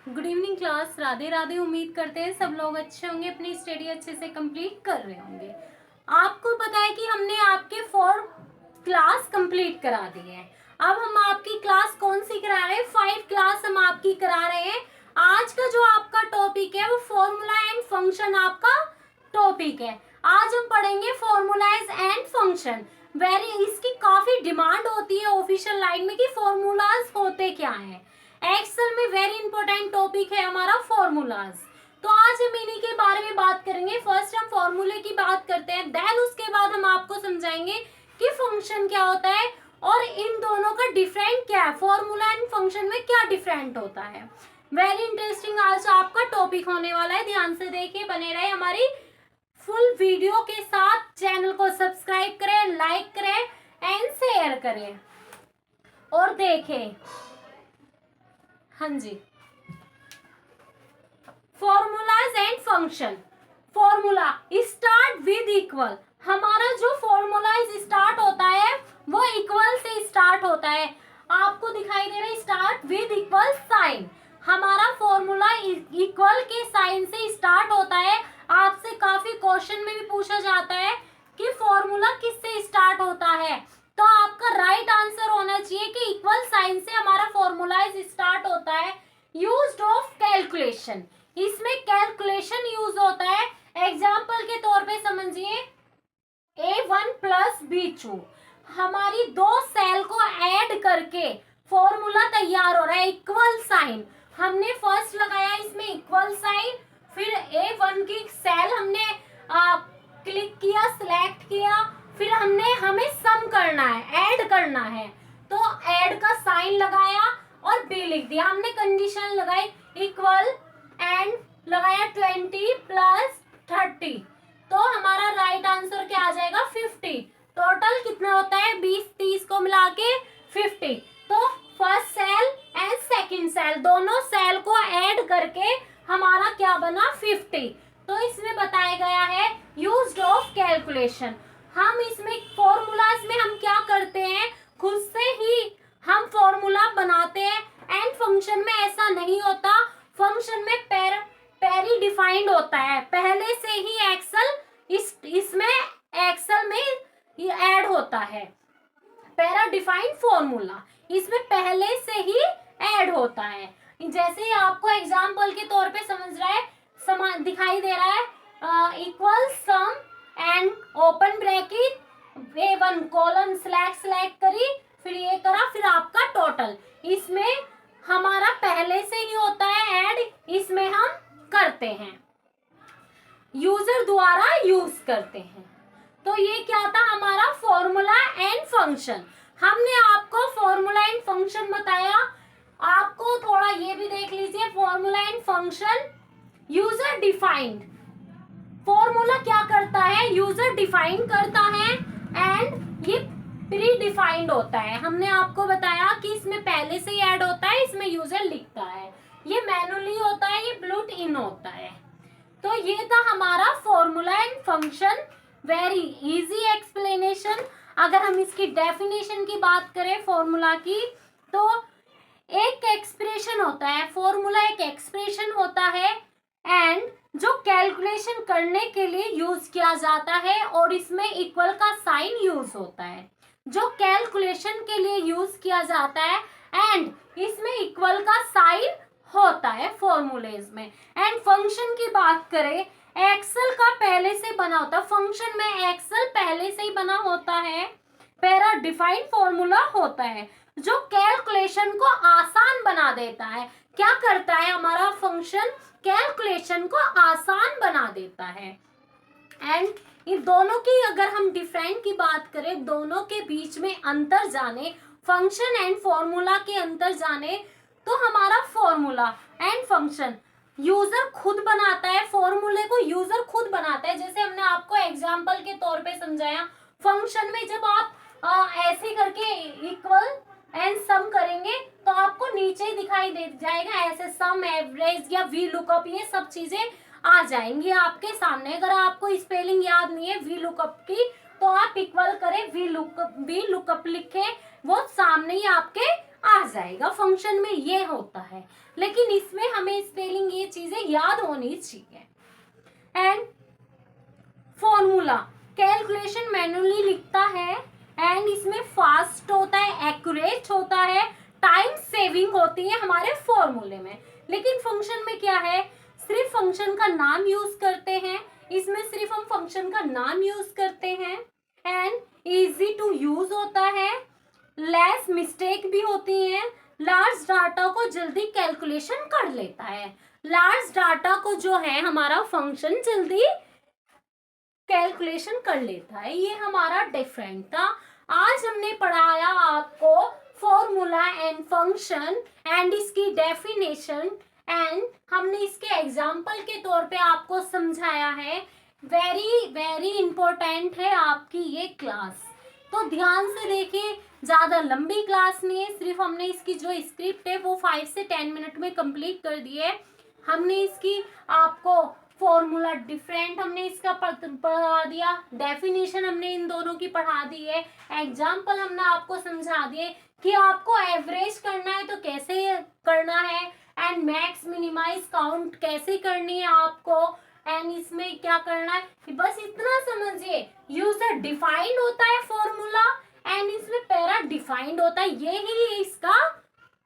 Good evening class. Radhe Radhe. उम्मीद करते हैं सब लोग अच्छे होंगे, अपनी स्टडी अच्छे से कंप्लीट कर रहे होंगे। आपको पता है कि हमने आपके 4 क्लास कंप्लीट करा दी है। अब हम आपकी क्लास कौन सी करा रहे हैं? 5 क्लास हम आपकी करा रहे हैं। आज का जो आपका टॉपिक है वो फॉर्मूला एंड फंक्शन आपका टॉपिक है। आज हम पढ़ेंगे फॉर्मूलाज एंड फंक्शन। इसकी काफी डिमांड होती है ऑफिशियल लाइन में कि फॉर्मूलाज होते क्या हैं। एक्सेल में वेरी इंपॉर्टेंट टॉपिक है हमारा फॉर्मूलाज। तो आज हम इन्हीं के बारे में बात करेंगे। फर्स्ट हम फॉर्मूले की बात करते हैं, देन उसके बाद हम आपको समझाएंगे कि फंक्शन क्या होता है और इन दोनों का डिफरेंट क्या है, फॉर्मूला एंड फंक्शन में क्या डिफरेंट होता है। वेरी इंटरेस्टिंग आज आपका टॉपिक होने वाला है। ध्यान से देखिए, बने रहे हमारी फुल वीडियो के साथ। चैनल को सब्सक्राइब करें, लाइक करें एंड शेयर करें और देखें। हाँ जी, formulas and function. Formula start with equal. हमारा जो फॉर्मूला स्टार्ट होता है वो इक्वल से स्टार्ट होता है। आपको दिखाई दे रहा है स्टार्ट विद इक्वल साइन। हमारा फॉर्मूला इक्वल के साइन से स्टार्ट होता है। आपसे काफी क्वेश्चन में भी पूछा जाता है कि फॉर्मूला किससे स्टार्ट होता है, तो आपका राइट आंसर होना चाहिए कि इक्वल साइन से हमारा फॉर्मूला स्टार्ट होता है। यूज्ड ऑफ कैलकुलेशन, इसमें कैलकुलेशन यूज होता है। एग्जाम्पल के तौर पे समझिए, A1 प्लस B2, हमारी दो सेल को ऐड करके फॉर्मूला तैयार हो रहा है इक्वल साइन। हमने फर्स्ट लगाया इसमें इक्वल साइन, फिर A1 की सेल हमने क्लिक किया, सिलेक्ट किया, फिर हमें सम करना है, ऐड करना है, तो ऐड का साइन लगाया और B लिख दिया। हमने कंडीशन लगाई इक्वल एंड लगाया 20 प्लस 30, तो हमारा राइट आंसर क्या आ जाएगा 50। टोटल कितना होता है 20-30 को मिला के 50। तो first cell and second cell दोनों सेल को ऐड करके हमारा क्या बना 50। तो इसमें बताया गया है यूज्ड ऑफ कैलकुलेशन। हम इसमें फॉर्मूलाज में हम क्या करते हैं, खुद से ही हम फॉर्मूला बनाते हैं। एंड फंक्शन में ऐसा नहीं होता। फंक्शन में पेरी डिफाइंड होता है, पहले से ही इसमें एक्सेल में ऐड होता है। पैरा डिफाइंड फॉर्मूला इसमें पहले से ही ऐड होता है। जैसे आपको एग्जांपल के तौर पे समझ रहा है, दिखाई दे रहा है equal some and open bracket A1 colon select करी, फिर ये करा, फिर आपका टोटल। इसमें हमारा पहले से ही होता है ऐड, इसमें हम करते हैं, यूजर द्वारा यूज करते हैं। तो ये क्या था हमारा फॉर्मूला एंड फंक्शन। हमने आपको फॉर्मूला एंड फंक्शन बताया। आपको थोड़ा ये भी देख लीजिए, formula and function user defined. Formula क्या करता है, यूजर डिफाइन करता है एंड ये प्री डिफाइंड होता है। हमने आपको बताया कि इसमें पहले से ही ऐड होता है, इसमें यूजर लिखता है। ये मैनुअली होता है, ये ब्लूट इन होता है। तो ये था हमारा formula and function. Very easy explanation. अगर हम इसकी डेफिनेशन की बात करें फॉर्मूला की, तो एक एक्सप्रेशन होता है, फॉर्मूला एक एक्सप्रेशन होता है एंड जो कैलकुलेशन करने के लिए यूज किया जाता है और इसमें इक्वल का साइन यूज होता है। जो कैलकुलेशन के लिए यूज किया जाता है एंड इसमें इक्वल का साइन होता है फॉर्मूलेज में। एंड फंक्शन की बात करें, एक्सेल का पहले से बना होता है, फंक्शन में एक्सेल पहले से ही बना होता है, पैरा डिफाइंड फॉर्मूला होता है जो कैलकुलेशन को आसान बना देता है। क्या करता है हमारा फंक्शन, कैलकुलेशन को आसान बना देता है। एंड इन दोनों की अगर हम डिफरेंट की बात करें, दोनों के बीच में अंतर जाने, फंक्शन एंड फॉर्मूला के अंतर जाने, तो हमारा फॉर्मूला एंड फंक्शन यूजर खुद बनाता है, फॉर्मूले को यूजर खुद बनाता है। जैसे हमने आपको एग्जांपल के तौर पे समझाया, फंक्शन में जब आप ऐसे करके इक्वल एंड सम करेंगे तो आपको नीचे ही दिखाई दे जाएगा, ऐसे सम, एवरेज या वी लुकअप, ये सब चीजें आ जाएंगी आपके सामने। अगर आपको स्पेलिंग याद नहीं है वी लुकअप की, तो आप इक्वल करें वी लुकअप लिखे, वो सामने ही आपके आ जाएगा। फंक्शन में ये होता है, लेकिन इसमें हमें स्पेलिंग ये चीजें याद होनी चाहिए। एंड फॉर्मूला कैलकुलेशन मैन्युअली लिखता है, एंड इसमें फास्ट होता है, एक्यूरेट होता है, टाइम सेविंग होती है हमारे फॉर्मूले में। लेकिन फंक्शन में क्या है, सिर्फ फंक्शन का नाम यूज करते हैं, इसमें सिर्फ हम फंक्शन का नाम यूज करते हैं। एंड इजी टू यूज होता है, लेस मिस्टेक भी होती है, लार्ज डाटा को जल्दी कैलकुलेशन कर लेता है। लार्ज डाटा को जो है हमारा फंक्शन जल्दी कैलकुलेशन कर लेता है। ये हमारा डिफरेंट था। आज हमने पढ़ाया आपको फॉर्मूला एंड फंक्शन एंड इसकी डेफिनेशन, एंड हमने इसके एग्जाम्पल के तौर पे आपको समझाया है। वेरी वेरी इंपॉर्टेंट है आपकी ये क्लास, तो ध्यान से देखिए। ज़्यादा लंबी क्लास नहीं है, सिर्फ हमने इसकी जो स्क्रिप्ट है वो 5 से 10 मिनट में कंप्लीट कर दी है। हमने इसकी आपको फॉर्मूला डिफरेंट हमने इसका पढ़ा दिया, डेफिनेशन हमने इन दोनों की पढ़ा दी है, एग्जाम्पल हमने आपको समझा दिए कि आपको एवरेज करना है तो कैसे करना है, एंड मैक्स मिनिमाइज काउंट कैसे करनी है आपको, एंड इसमें क्या करना है, बस इतना समझिए। यूजर डिफाइंड होता है फॉर्मूला, एंड इसमें पैरा डिफाइंड होता है, ये ही इसका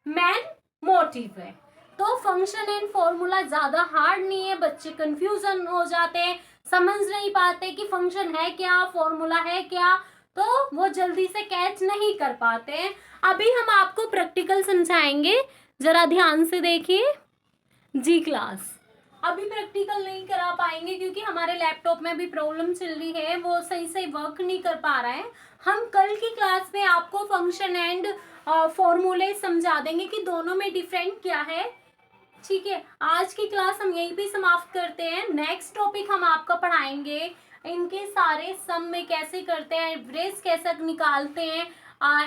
मेन मोटिव है। तो फंक्शन एंड फॉर्मूला ज्यादा हार्ड नहीं है, बच्चे कंफ्यूजन हो जाते हैं, समझ नहीं पाते कि फंक्शन है क्या, फॉर्मूला है क्या, तो वो जल्दी से कैच नहीं कर पाते हैं। अभी हम आपको प्रैक्टिकल समझाएंगे, जरा ध्यान से देखिए। जी क्लास अभी प्रैक्टिकल नहीं करा पाएंगे क्योंकि हमारे लैपटॉप में भी प्रॉब्लम चल रही है, वो सही से वर्क नहीं कर पा रहा है। हम कल की क्लास में आपको फंक्शन एंड फॉर्मूले समझा देंगे कि दोनों में डिफरेंट क्या है। ठीक है, आज की क्लास हम यहीं पे समाप्त करते हैं। नेक्स्ट टॉपिक हम आपका पढ़ाएंगे इनके सारे सम में कैसे करते हैं, एवरेज कैसे निकालते हैं,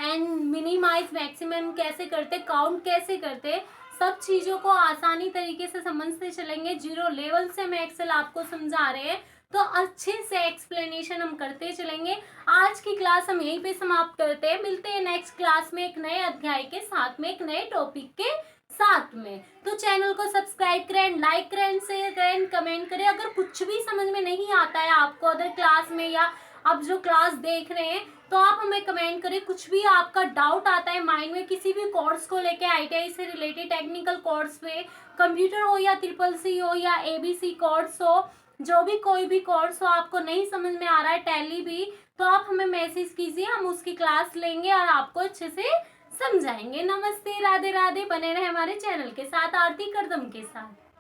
एंड मिनिमाइज मैक्सिमम कैसे करते, काउंट कैसे करते, सब चीज़ों को आसानी तरीके से समझते चलेंगे। जीरो लेवल से हम एक्सेल आपको समझा रहे हैं, तो अच्छे से एक्सप्लेनेशन हम करते चलेंगे। आज की क्लास हम यहीं पे समाप्त करते हैं, मिलते हैं नेक्स्ट क्लास में एक नए अध्याय के साथ में, एक नए टॉपिक के साथ में। तो चैनल को सब्सक्राइब करें, लाइक करें, शेयर करें, कमेंट करें। अगर कुछ भी समझ में नहीं आता है आपको अदर क्लास में या अब जो क्लास देख रहे हैं, तो आप हमें कमेंट करें। कुछ भी आपका डाउट आता है माइंड में किसी भी कोर्स को लेके, आईटीआई से रिलेटेड टेक्निकल कोर्स पे, कंप्यूटर हो या CCC हो या ABC कोर्स हो, जो भी कोई भी कोर्स हो आपको नहीं समझ में आ रहा है, टैली भी, तो आप हमें मैसेज कीजिए, हम उसकी क्लास लेंगे और आपको अच्छे से समझाएंगे। नमस्ते, राधे राधे, बने रहे हमारे चैनल के साथ, आरती करदम के साथ।